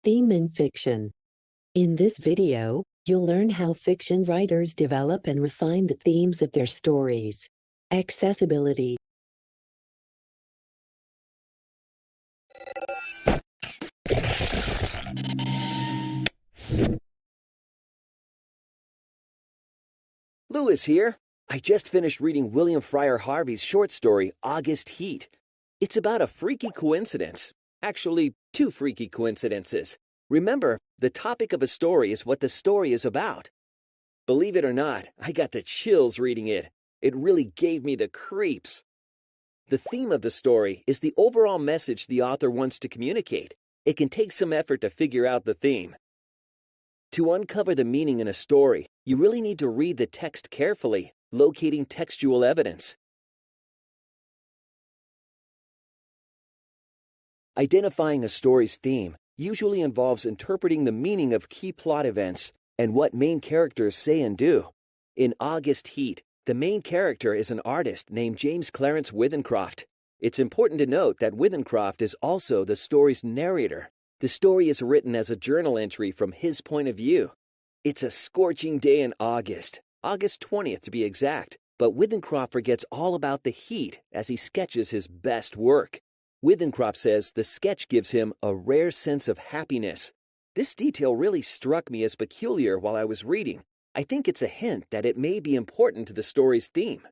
theme in fiction. In this video, you'll learn how fiction writers develop and refine the themes of their stories. Accessibility. Lewis here. I just finished reading William Fryer Harvey's short story, August Heat. It's about a freaky coincidence. Actually, two freaky coincidences. Remember, the topic of a story is what the story is about. Believe it or not, I got the chills reading it. It really gave me the creeps. The theme of the story is the overall message the author wants to communicate. It can take some effort to figure out the theme. To uncover the meaning in a story, you really need to read the text carefully, locating textual evidence. Identifying a story's theme usually involves interpreting the meaning of key plot events and what main characters say and do. In August Heat, the main character is an artist named James Clarence Withencroft. It's important to note that Withencroft is also the story's narrator. The story is written as a journal entry from his point of view. It's a scorching day in August 20th to be exact, but Withencroft forgets all about the heat as he sketches his best work. Withencroft says the sketch gives him a rare sense of happiness. This detail really struck me as peculiar while I was reading. I think it's a hint that it may be important to the story's theme.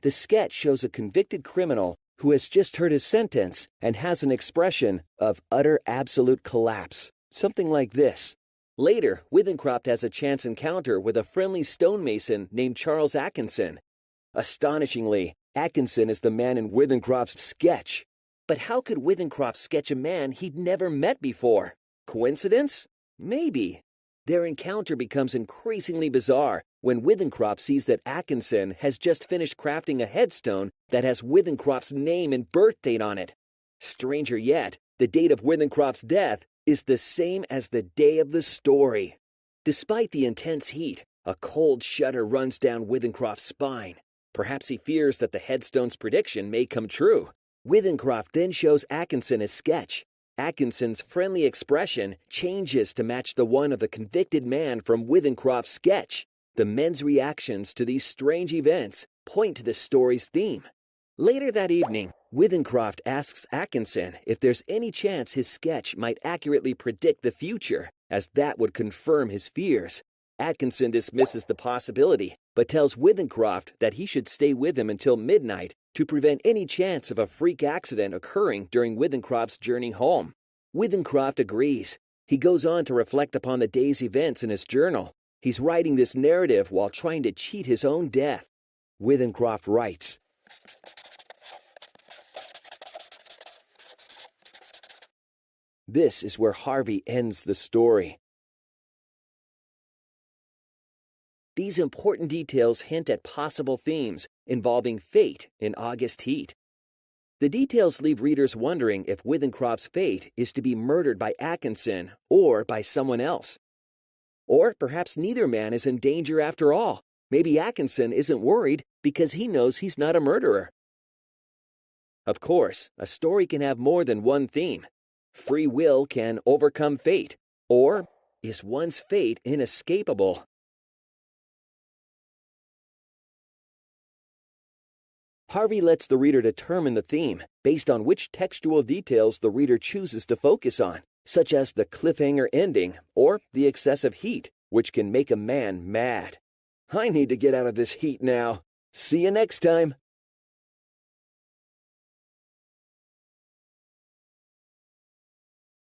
The sketch shows a convicted criminal who has just heard his sentence and has an expression of utter absolute collapse, something like this. Later, Withencroft has a chance encounter with a friendly stonemason named Charles Atkinson. Astonishingly, Atkinson is the man in Withencroft's sketch. But how could Withencroft sketch a man he'd never met before? Coincidence? Maybe. Their encounter becomes increasingly bizarre when Withencroft sees that Atkinson has just finished crafting a headstone that has Withencroft's name and birth date on it. Stranger yet, the date of Withencroft's death is the same as the day of the story. Despite the intense heat, a cold shudder runs down Withencroft's spine. Perhaps he fears that the headstone's prediction may come true. Withencroft then shows Atkinson his sketch. Atkinson's friendly expression changes to match the one of the convicted man from Withencroft's sketch. The men's reactions to these strange events point to the story's theme. Later that evening, Withencroft asks Atkinson if there's any chance his sketch might accurately predict the future, as that would confirm his fears. Atkinson dismisses the possibility, but tells Withencroft that he should stay with him until midnight to prevent any chance of a freak accident occurring during Withencroft's journey home. Withencroft agrees. He goes on to reflect upon the day's events in his journal. He's writing this narrative while trying to cheat his own death. Withencroft writes, "This is where Harvey ends the story." These important details hint at possible themes involving fate in August Heat. The details leave readers wondering if Withencroft's fate is to be murdered by Atkinson or by someone else. Or perhaps neither man is in danger after all. Maybe Atkinson isn't worried because he knows he's not a murderer. Of course, a story can have more than one theme. Free will can overcome fate, or is one's fate inescapable? Harvey lets the reader determine the theme based on which textual details the reader chooses to focus on, such as the cliffhanger ending or the excessive heat, which can make a man mad. I need to get out of this heat now. See you next time.